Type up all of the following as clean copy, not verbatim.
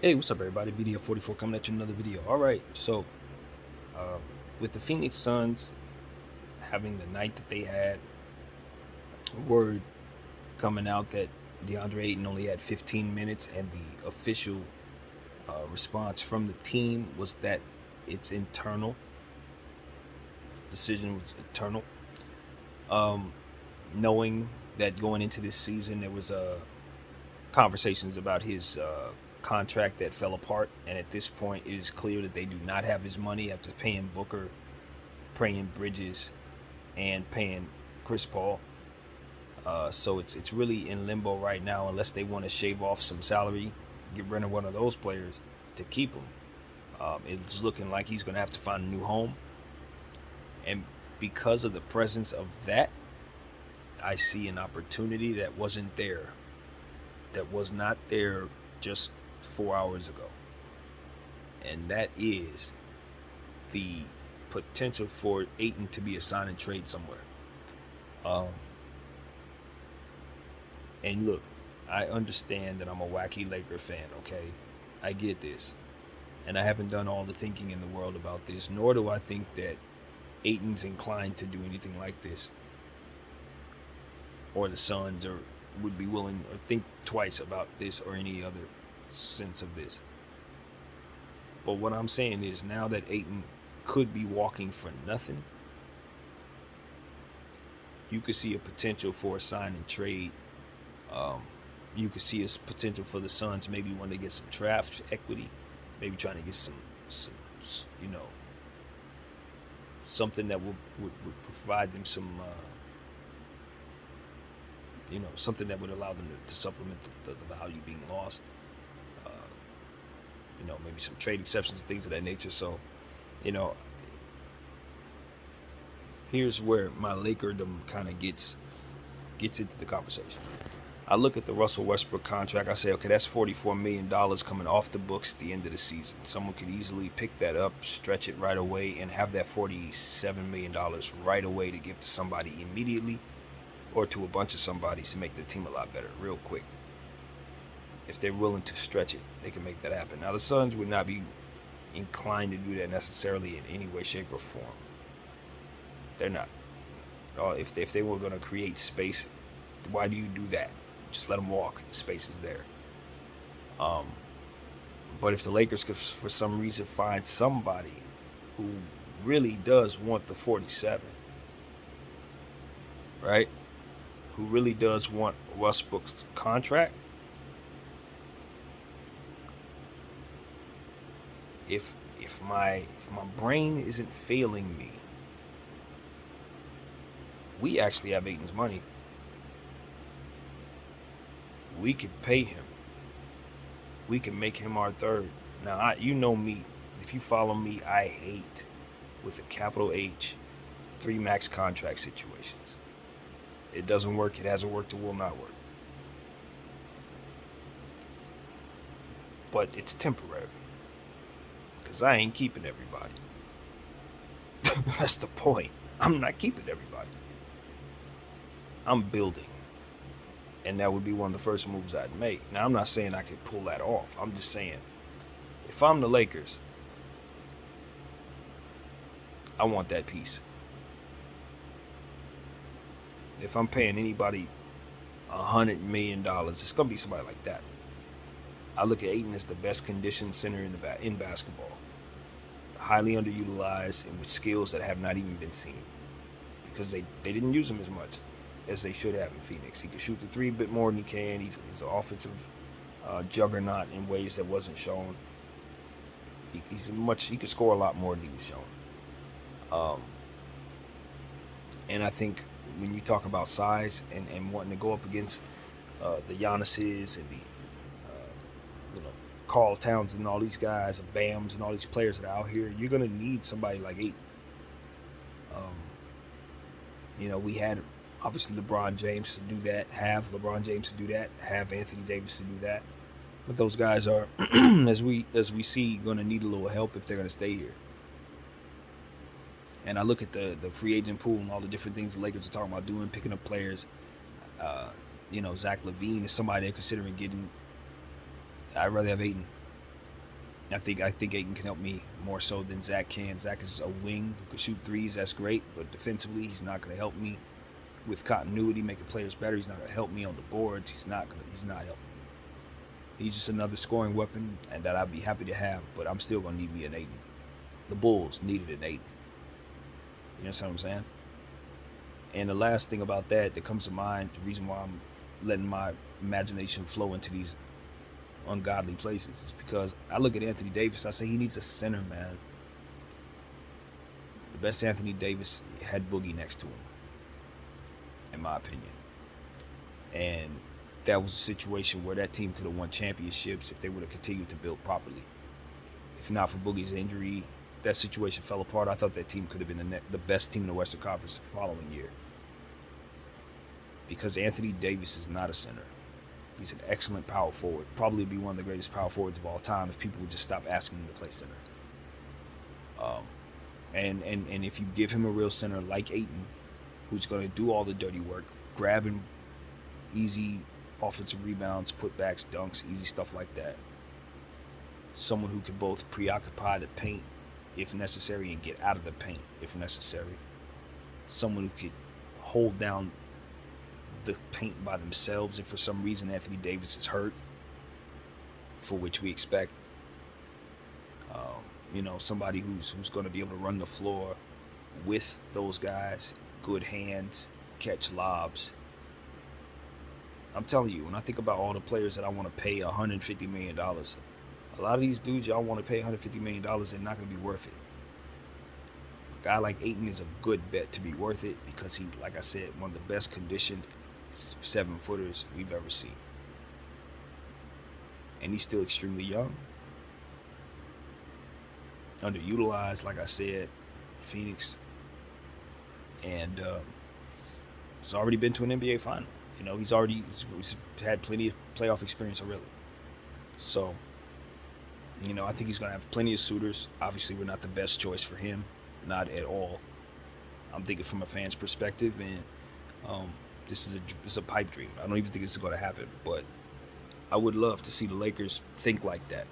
Hey, what's up, everybody? BDF44 coming at you another video. All right, so uh, with the Phoenix Suns having the night that they had, word coming out that DeAndre Ayton only had 15 minutes, and the official response from the team was that it's internal. Decision was internal. Um, Knowing that going into this season, there was conversations about his contract that fell apart, and at this point, it is clear that they do not have his money after paying Booker, paying Bridges, and paying Chris Paul. So it's really in limbo right now, unless they want to shave off some salary, get rid of one of those players to keep him. It's looking like he's going to have to find a new home, and because of the presence of that, I see an opportunity that wasn't there, that was not there just 4 hours ago, and that is the potential for Ayton to be a sign and trade somewhere. Um, and look, I understand that I'm a wacky Laker fan, okay? I get this. And I haven't done all the thinking in the world about this, nor do I think that Ayton's inclined to do anything like this, or the Suns, or would be willing or think twice about this or any other sense of this. But what I'm saying is, now that Ayton could be walking for nothing, you could see a potential for a sign and trade. Um, you could see a potential for the Suns maybe when they get some draft equity, maybe trying to get some you know, something that would provide them some, something that would allow them to supplement the value being lost. Uh, Maybe some trade exceptions, things of that nature. So, you know, here's where my Lakerdom kind of gets into the conversation. I look at the Russell Westbrook contract. I say, okay, that's $44 million coming off the books at the end of the season. Someone could easily pick that up, stretch it right away, and have that $47 million right away to give to somebody immediately, or to a bunch of somebodies to make the team a lot better real quick. If they're willing to stretch it, they can make that happen. Now, the Suns would not be inclined to do that necessarily in any way, shape, or form. They're not. If they were going to create space, why do you do that? Just let them walk. The space is there. Um, but if the Lakers could, for some reason, find somebody who really does want the 47, right? Who really does want Westbrook's contract, if my brain isn't failing me, we actually have Ayton's money. We could pay him. We can make him our third. Now, you know me. If you follow me, I hate, with a capital H, three max contract situations. It doesn't work. It hasn't worked. It will not work. But it's temporary, because I ain't keeping everybody. That's the point. I'm not keeping everybody. I'm building. And that would be one of the first moves I'd make. Now, I'm not saying I could pull that off. I'm just saying, if I'm the Lakers, I want that piece. If I'm paying anybody $100 million, it's gonna be somebody like that. I look at Ayton as the best conditioned center in basketball, highly underutilized and with skills that have not even been seen, because they didn't use him as much as they should have in Phoenix. He could shoot the three a bit more than he can. He's an offensive juggernaut in ways that wasn't shown. He could score a lot more than he was shown. And I think when you talk about size and wanting to go up against the Giannis's and the Carl Towns and all these guys, and Bams and all these players that are out here, you're gonna need somebody like Ayton. We had obviously LeBron James to do that, have LeBron James to do that, have Anthony Davis to do that. But those guys are, as we see, going to need a little help if they're going to stay here. And I look at the free agent pool and all the different things the Lakers are talking about doing, picking up players. Zach LaVine is somebody they're considering getting. I'd rather have Ayton. I think Ayton can help me more so than Zach can. Zach is a wing who can shoot threes. That's great, but defensively, he's not going to help me with continuity, making players better. He's not going to help me on the boards. He's not helping me. He's just another scoring weapon, and that I'd be happy to have. But I'm still going to need me an Ayton. The Bulls needed an Ayton. You know what I'm saying? And the last thing about that comes to mind, the reason why I'm letting my imagination flow into these ungodly places is because I look at Anthony Davis. I say he needs a center, man. The best Anthony Davis had Boogie next to him, in my opinion. And that was a situation where that team could have won championships if they would have continued to build properly. If not for Boogie's injury, that situation fell apart. I thought that team could have been the best team in the Western Conference the following year. Because Anthony Davis is not a center. He's an excellent power forward. Probably be one of the greatest power forwards of all time if people would just stop asking him to play center. And if you give him a real center like Ayton, who's going to do all the dirty work, grabbing easy offensive rebounds, putbacks, dunks, easy stuff like that. Someone who can both preoccupy the paint if necessary and get out of the paint if necessary. Someone who could hold down the paint by themselves if for some reason Anthony Davis is hurt, for which we expect. Somebody who's going to be able to run the floor with those guys, good hands, catch lobs. I'm telling you, when I think about all the players that I want to pay $150 million, a lot of these dudes y'all want to pay $150 million, they're not going to be worth it. A guy like Ayton is a good bet to be worth it because he's, like I said, one of the best conditioned 7-footers we've ever seen. And he's still extremely young. Underutilized, like I said, Phoenix. And he's already been to an NBA final. He's had plenty of playoff experience already. So, I think he's going to have plenty of suitors. Obviously, we're not the best choice for him. Not at all. I'm thinking from a fan's perspective, and this is a pipe dream. I don't even think this is going to happen, but I would love to see the Lakers think like that.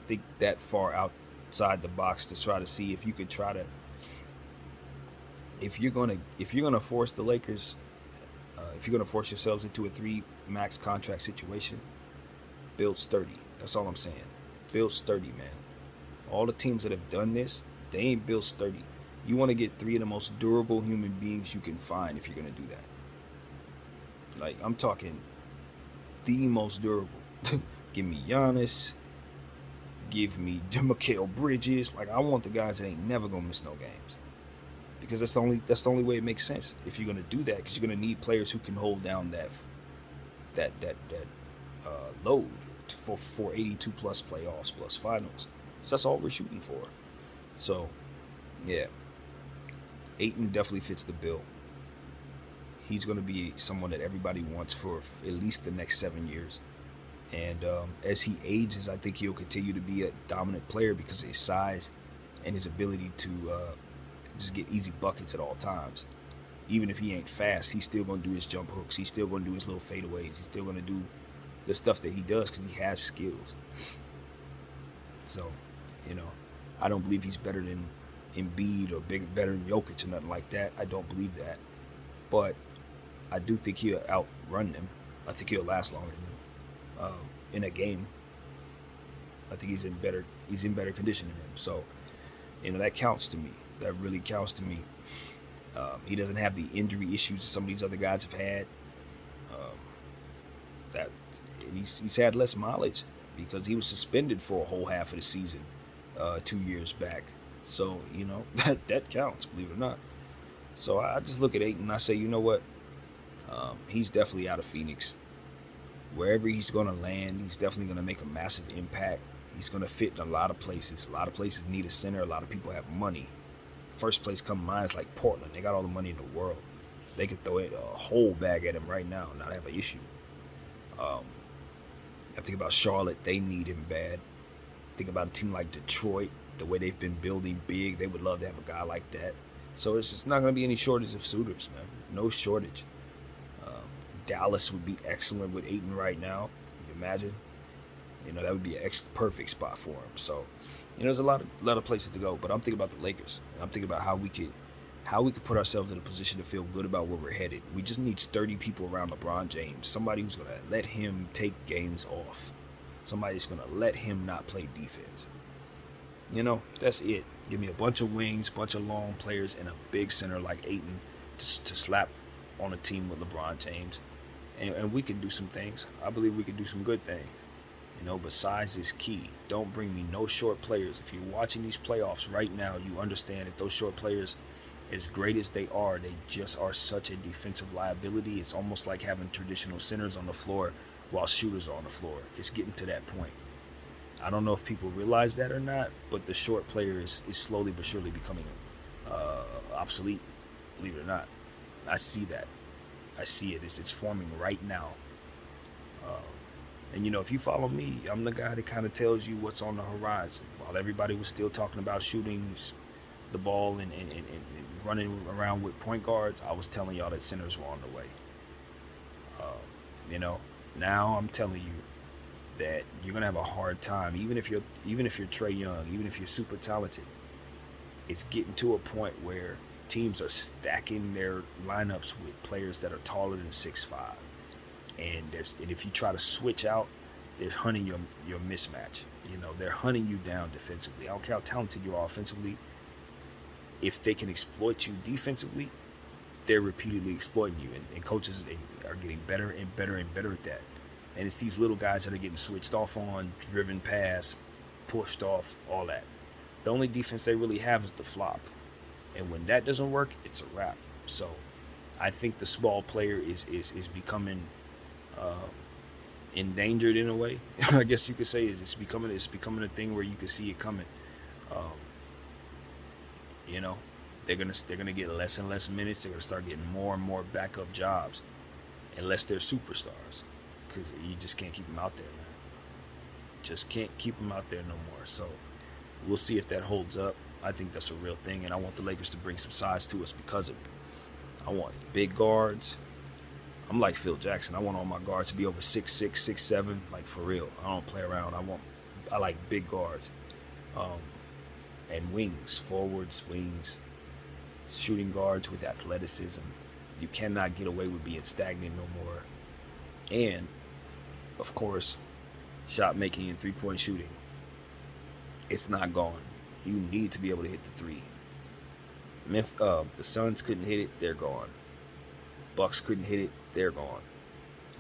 Think that far outside the box to try to see if you could try to, if you're gonna force the Lakers, if you're gonna force yourselves into a 3 max contract situation, build sturdy. That's all I'm saying. Build sturdy, man. All the teams that have done this, they ain't built sturdy. You want to get 3 of the most durable human beings you can find if you're gonna do that. Like, I'm talking the most durable. Give me Giannis. Give me Mikal Bridges. Like, I want the guys that ain't never gonna miss no games, because that's the only way it makes sense if you're gonna do that. Because you're gonna need players who can hold down that load for 82 plus playoffs plus finals. So that's all we're shooting for. So, yeah, Ayton definitely fits the bill. He's gonna be someone that everybody wants for at least the next 7 years. And as he ages, I think he'll continue to be a dominant player because of his size and his ability to just get easy buckets at all times. Even if he ain't fast, he's still going to do his jump hooks. He's still going to do his little fadeaways. He's still going to do the stuff that he does because he has skills. So, I don't believe he's better than Embiid or better than Jokic or nothing like that. I don't believe that. But I do think he'll outrun them. I think he'll last longer than them. In a game, I think he's in better condition than him. So, that counts to me. That really counts to me. He doesn't have the injury issues that some of these other guys have had. He's had less mileage because he was suspended for a whole half of the season 2 years back. So, that counts, believe it or not. So I just look at Ayton and I say, you know what? He's definitely out of Phoenix. Wherever he's going to land, he's definitely going to make a massive impact. He's going to fit in a lot of places. A lot of places need a center. A lot of people have money. First place come to mind is like Portland. They got all the money in the world. They could throw a whole bag at him right now and not have an issue. I think about Charlotte. They need him bad. Think about a team like Detroit. The way they've been building big, they would love to have a guy like that. So it's just not going to be any shortage of suitors, man. No shortage. Dallas would be excellent with Ayton right now. Can you imagine? That would be an perfect spot for him. So, there's a lot of places to go. But I'm thinking about the Lakers. I'm thinking about how we could put ourselves in a position to feel good about where we're headed. We just need sturdy people around LeBron James. Somebody who's gonna let him take games off. Somebody's gonna let him not play defense. That's it. Give me a bunch of wings, bunch of long players, and a big center like Ayton to slap on a team with LeBron James, and we can do some things. I believe we can do some good things. But size is key. Don't bring me no short players. If you're watching these playoffs right now, you understand that those short players, as great as they just are such a defensive liability. It's almost like having traditional centers on the floor while shooters are on the floor. It's getting to that point. I don't know if people realize that or not, but the short player is slowly but surely becoming obsolete, believe it or not. I see that. I see it. It's forming right now. And if you follow me, I'm the guy that kind of tells you what's on the horizon. While everybody was still talking about shooting the ball and running around with point guards, I was telling y'all that centers were on the way. Now I'm telling you that you're gonna have a hard time, even if you're Trae Young, even if you're super talented. It's getting to a point where teams are stacking their lineups with players that are taller than 6'5", and if you try to switch out, they're hunting your mismatch. They're hunting you down defensively. I don't care how talented you are offensively. If they can exploit you defensively, they're repeatedly exploiting you, and coaches are getting better and better and better at that. And it's these little guys that are getting switched off on, driven past, pushed off, all that. The only defense they really have is the flop. And when that doesn't work, it's a wrap. So I think the small player is becoming endangered in a way. I guess you could say it's becoming a thing where you can see it coming. Um, they're gonna get less and less minutes. They're gonna start getting more and more backup jobs, unless they're superstars, because you just can't keep them out there, man. Just can't keep them out there no more. So we'll see if that holds up. I think that's a real thing, and I want the Lakers to bring some size to us because of it. I want big guards. I'm like Phil Jackson. I want all my guards to be over 6'6", 6'7", like for real. I don't play around. I like big guards. And wings, forwards, wings, shooting guards with athleticism. You cannot get away with being stagnant no more. And, of course, shot making and three-point shooting. It's not gone. You need to be able to hit the three. The Suns couldn't hit it, they're gone. Bucks couldn't hit it, they're gone.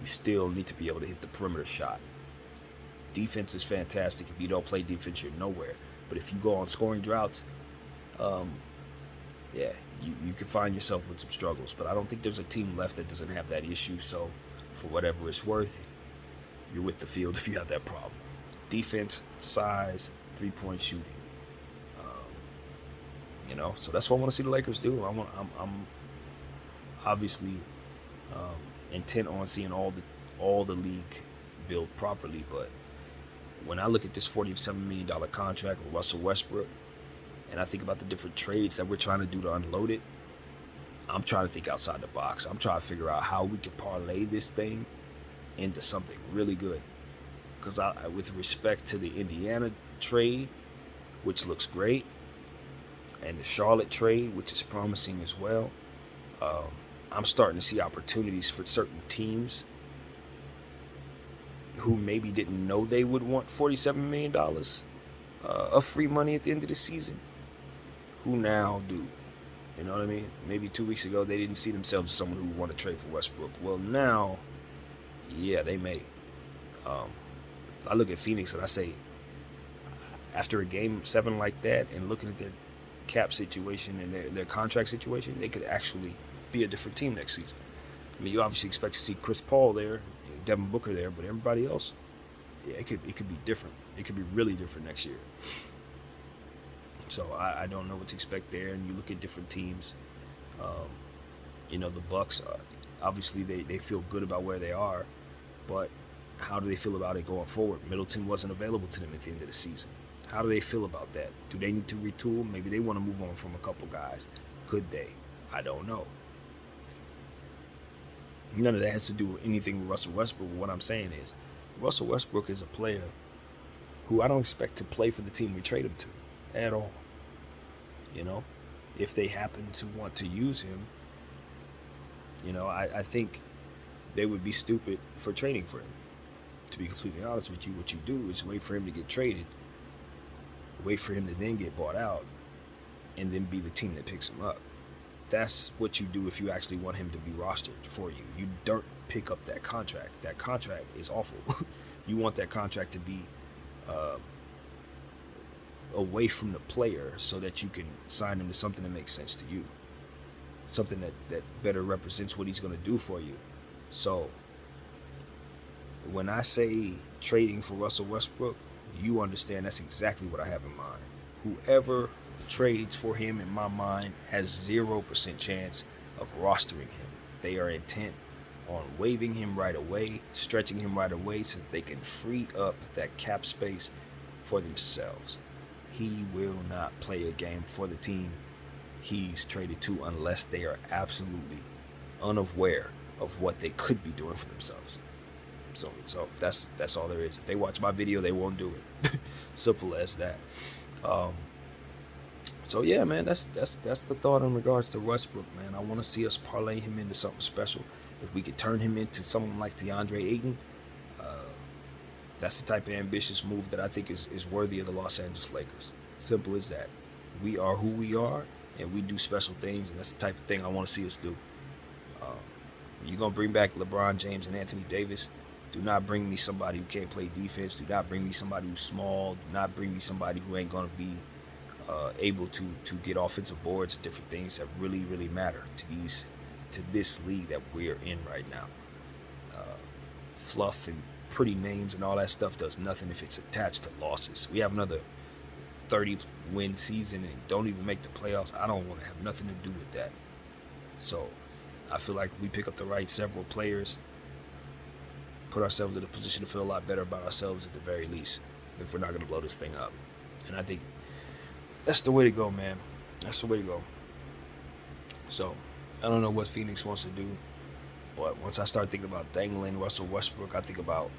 You still need to be able to hit the perimeter shot. Defense is fantastic. If you don't play defense, you're nowhere. But if you go on scoring droughts, you can find yourself with some struggles. But I don't think there's a team left that doesn't have that issue. So for whatever it's worth, you're with the field if you have that problem. Defense, size, three-point shooting. So that's what I want to see the Lakers do. I'm obviously intent on seeing all the league built properly, but when I look at this $47 million contract with Russell Westbrook, and I think about the different trades that we're trying to do to unload it, I'm trying to think outside the box. I'm trying to figure out how we can parlay this thing into something really good. Because with respect to the Indiana trade, which looks great, and the Charlotte trade, which is promising as well, I'm starting to see opportunities for certain teams who maybe didn't know they would want $47 million of free money at the end of the season, who now do. You know what I mean? Maybe 2 weeks ago, they didn't see themselves as someone who would want to trade for Westbrook. Well, now, yeah, they may. I look at Phoenix and I say, after a game 7 like that, and looking at their cap situation and their contract situation, they could actually be a different team next season. I mean, you obviously expect to see Chris Paul there, Devin Booker there, but everybody else, yeah, it could be different. It could be really different next year. So I don't know what to expect there. And you look at different teams. The Bucks, obviously they feel good about where they are, but how do they feel about it going forward? Middleton wasn't available to them at the end of the season. How do they feel about that? Do they need to retool? Maybe they want to move on from a couple guys. Could they? I don't know. None of that has to do with anything with Russell Westbrook. What I'm saying is, Russell Westbrook is a player who I don't expect to play for the team we trade him to at all. You know, if they happen to want to use him, I think they would be stupid for trading for him. To be completely honest with you, what you do is wait for him to get traded, wait for him to then get bought out, and then be the team that picks him up. That's what you do if you actually want him to be rostered for you. You don't pick up that contract. That contract is awful. You want that contract to be away from the player so that you can sign him to something that makes sense to you, something that better represents what he's going to do for you. So when I say trading for Russell Westbrook, you understand that's exactly what I have in mind. Whoever trades for him, in my mind, has 0% chance of rostering him. They are intent on waiving him right away, stretching him right away so that they can free up that cap space for themselves. He will not play a game for the team he's traded to unless they are absolutely unaware of what they could be doing for themselves. So that's all there is. If they watch my video, they won't do it. Simple as that. So yeah, man, that's the thought in regards to Westbrook, man. I want to see us parlay him into something special. If we could turn him into someone like DeAndre Ayton, that's the type of ambitious move that I think is worthy of the Los Angeles Lakers. Simple as that. We are who we are, and we do special things, and that's the type of thing I want to see us do. You're going to bring back LeBron James and Anthony Davis. Do not bring me somebody who can't play defense. Do not bring me somebody who's small. Do not bring me somebody who ain't going to be able to get offensive boards and different things that really, really matter to this league that we're in right now. Fluff and pretty names and all that stuff does nothing if it's attached to losses. We have another 30-win season and don't even make the playoffs. I don't want to have nothing to do with that. So I feel like if we pick up the right several players, put ourselves in a position to feel a lot better about ourselves at the very least, if we're not going to blow this thing up. And I think that's the way to go, man. That's the way to go. So I don't know what Phoenix wants to do, but once I start thinking about dangling Russell Westbrook, I think about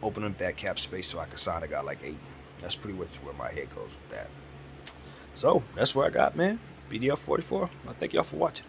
opening up that cap space so I can sign a guy like Ayton. That's pretty much where my head goes with that. So that's where I got, man. BDF 44. I thank y'all for watching.